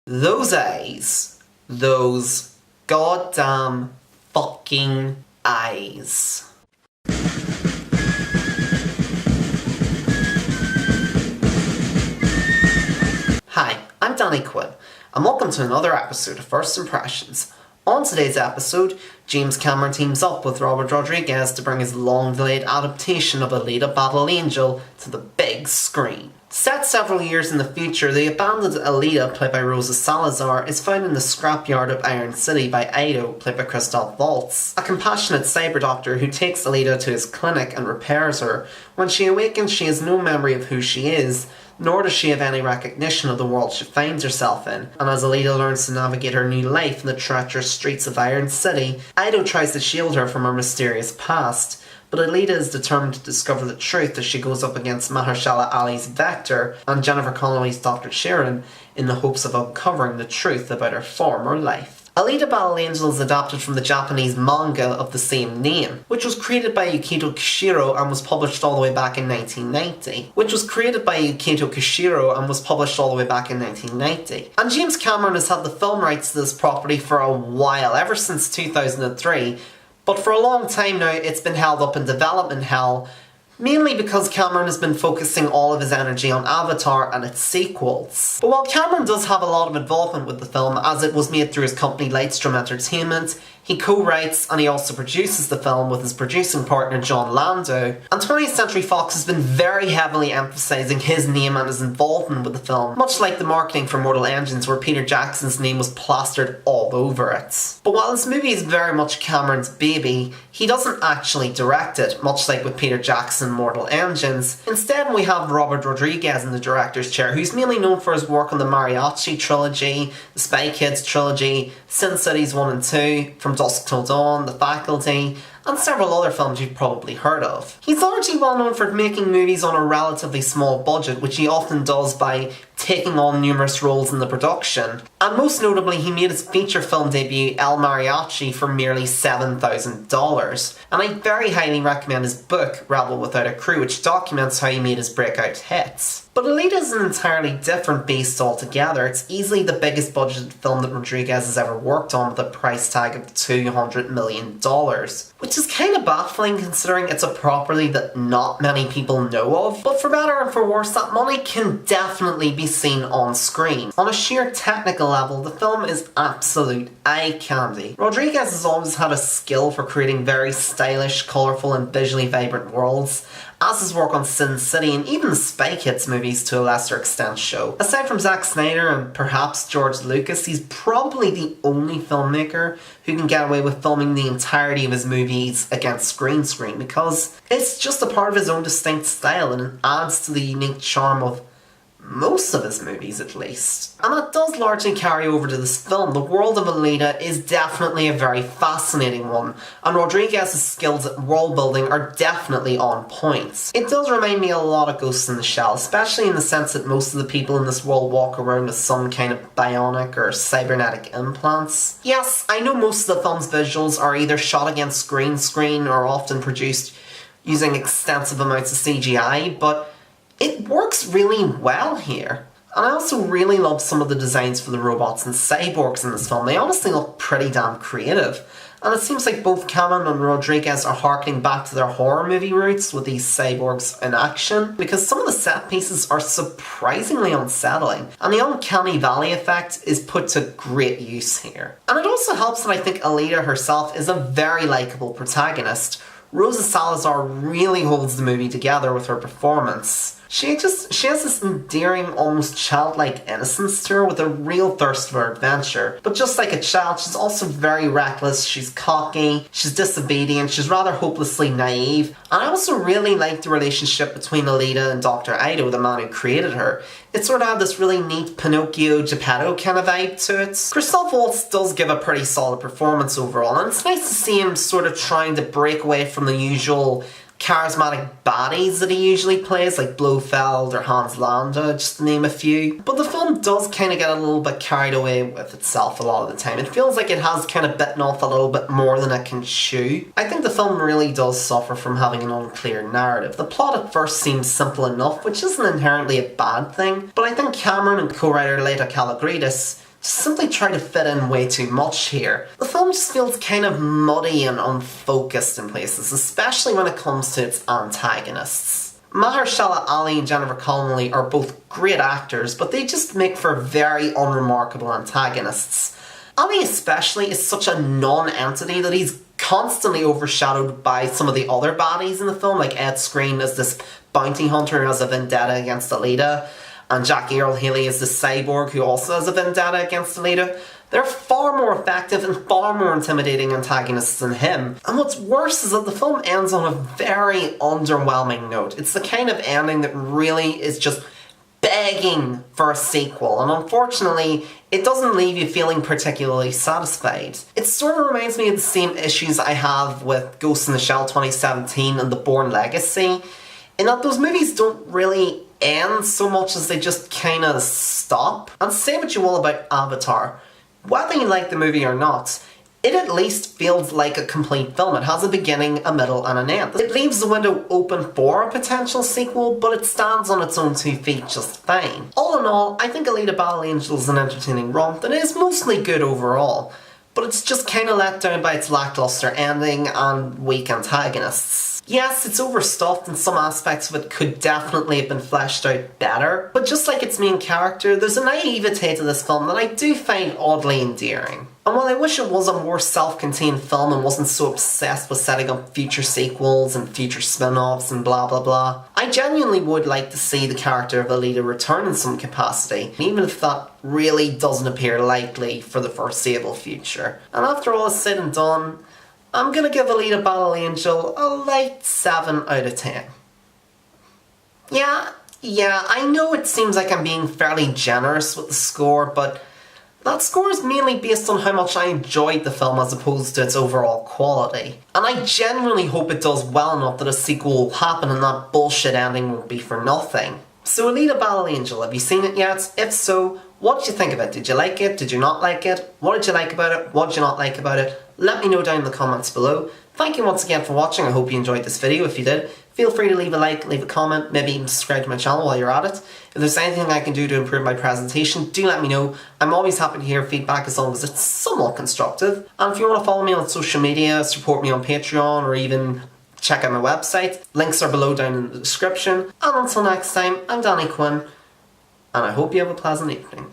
Those eyes. Those goddamn fucking eyes. Hi, I'm Danny Quinn, and welcome to another episode of First Impressions. On today's episode, James Cameron teams up with Robert Rodriguez to bring his long-delayed adaptation of Alita Battle Angel to the big screen. Set several years in the future, the abandoned Alita, played by Rosa Salazar, is found in the scrapyard of Iron City by Ido, played by Christoph Waltz, a compassionate cyber doctor who takes Alita to his clinic and repairs her. When she awakens, she has no memory of who she is, nor does she have any recognition of the world she finds herself in. And as Alita learns to navigate her new life in the treacherous streets of Iron City, Ido tries to shield her from her mysterious past. But Alita is determined to discover the truth as she goes up against Mahershala Ali's Vector and Jennifer Connelly's Dr. Sharon in the hopes of uncovering the truth about her former life. Alita Battle Angel is adapted from the Japanese manga of the same name, which was created by Yukito Kishiro and was published all the way back in 1990. And James Cameron has had the film rights to this property for a while, ever since 2003, but for a long time now it's been held up in development hell, mainly because Cameron has been focusing all of his energy on Avatar and its sequels. But while Cameron does have a lot of involvement with the film, as it was made through his company Lightstream Entertainment, he co-writes and he also produces the film with his producing partner John Lando, and 20th Century Fox has been very heavily emphasising his name and his involvement with the film, much like the marketing for Mortal Engines where Peter Jackson's name was plastered all over it. But while this movie is very much Cameron's baby, he doesn't actually direct it, much like with Peter Jackson Mortal Engines. Instead we have Robert Rodriguez in the director's chair, who's mainly known for his work on the Mariachi trilogy, the Spy Kids trilogy, Sin Cities 1 and 2, From Dusk Till Dawn, The Faculty, and several other films you've probably heard of. He's largely well known for making movies on a relatively small budget, which he often does by taking on numerous roles in the production. And most notably, he made his feature film debut, El Mariachi, for merely $7,000. And I very highly recommend his book, Rebel Without a Crew, which documents how he made his breakout hits. But Alita is an entirely different beast altogether. It's easily the biggest budgeted film that Rodriguez has ever worked on, with a price tag of $200 million. Which is kind of baffling considering it's a property that not many people know of. But for better and for worse, that money can definitely be seen on screen. On a sheer technical level, the film is absolute eye candy. Rodriguez has always had a skill for creating very stylish, colourful and visually vibrant worlds, as his work on Sin City and even the Spy Kids movies to a lesser extent show. Aside from Zack Snyder and perhaps George Lucas, he's probably the only filmmaker who can get away with filming the entirety of his movies against green screen, because it's just a part of his own distinct style and it adds to the unique charm of most of his movies, at least. And that does largely carry over to this film. The world of Alita is definitely a very fascinating one, and Rodriguez's skills at world building are definitely on point. It does remind me a lot of Ghost in the Shell, especially in the sense that most of the people in this world walk around with some kind of bionic or cybernetic implants. Yes, I know most of the film's visuals are either shot against green screen or often produced using extensive amounts of CGI, but it works really well here. And I also really love some of the designs for the robots and cyborgs in this film. They honestly look pretty damn creative. And it seems like both Cameron and Rodriguez are harkening back to their horror movie roots with these cyborgs in action, because some of the set pieces are surprisingly unsettling, and the uncanny valley effect is put to great use here. And it also helps that I think Alita herself is a very likeable protagonist. Rosa Salazar really holds the movie together with her performance. She has this endearing, almost childlike innocence to her with a real thirst for adventure. But just like a child, she's also very reckless, she's cocky, she's disobedient, she's rather hopelessly naive. And I also really like the relationship between Alita and Dr. Ido, the man who created her. It sort of had this really neat Pinocchio, Geppetto kind of vibe to it. Christoph Waltz does give a pretty solid performance overall, and it's nice to see him sort of trying to break away from the usual charismatic baddies that he usually plays, like Blofeld or Hans Landa, just to name a few. But the film does kind of get a little bit carried away with itself a lot of the time. It feels like it has kind of bitten off a little bit more than it can chew. I think the film really does suffer from having an unclear narrative. The plot at first seems simple enough, which isn't inherently a bad thing, but I think Cameron and co-writer Alita Kalogridis simply try to fit in way too much here. The film just feels kind of muddy and unfocused in places, especially when it comes to its antagonists. Mahershala Ali and Jennifer Connelly are both great actors, but they just make for very unremarkable antagonists. Ali especially is such a non-entity that he's constantly overshadowed by some of the other baddies in the film, like Ed Skrein as this bounty hunter who has a vendetta against Alita, and Jackie Earle Haley is the cyborg who also has a vendetta against Alita. They're far more effective and far more intimidating antagonists than him. And what's worse is that the film ends on a very underwhelming note. It's the kind of ending that really is just begging for a sequel, and unfortunately, it doesn't leave you feeling particularly satisfied. It sort of reminds me of the same issues I have with Ghost in the Shell 2017 and The Bourne Legacy, in that those movies don't really end so much as they just kind of stop. And say what you will about Avatar, whether you like the movie or not, it at least feels like a complete film. It has a beginning, a middle, and an end. It leaves the window open for a potential sequel, but it stands on its own 2 feet just fine. All in all, I think Alita Battle Angel is an entertaining romp that is mostly good overall, but it's just kind of let down by its lackluster ending and weak antagonists. Yes, it's overstuffed and some aspects of it could definitely have been fleshed out better, but just like its main character, there's a naivete to this film that I do find oddly endearing. And while I wish it was a more self-contained film and wasn't so obsessed with setting up future sequels and future spin-offs and blah blah blah, I genuinely would like to see the character of Alita return in some capacity, even if that really doesn't appear likely for the foreseeable future. And after all is said and done, I'm gonna give Alita Battle Angel a light 7 out of 10. Yeah, I know it seems like I'm being fairly generous with the score, but that score is mainly based on how much I enjoyed the film as opposed to its overall quality. And I genuinely hope it does well enough that a sequel will happen and that bullshit ending won't be for nothing. So Alita Battle Angel, have you seen it yet? If so, what did you think of it? Did you like it? Did you not like it? What did you like about it? What did you not like about it? Let me know down in the comments below. Thank you once again for watching. I hope you enjoyed this video. If you did, feel free to leave a like, leave a comment, maybe even subscribe to my channel while you're at it. If there's anything I can do to improve my presentation, do let me know. I'm always happy to hear feedback as long as it's somewhat constructive. And if you want to follow me on social media, support me on Patreon, or even check out my website, links are below down in the description. And until next time, I'm Danny Quinn, and I hope you have a pleasant evening.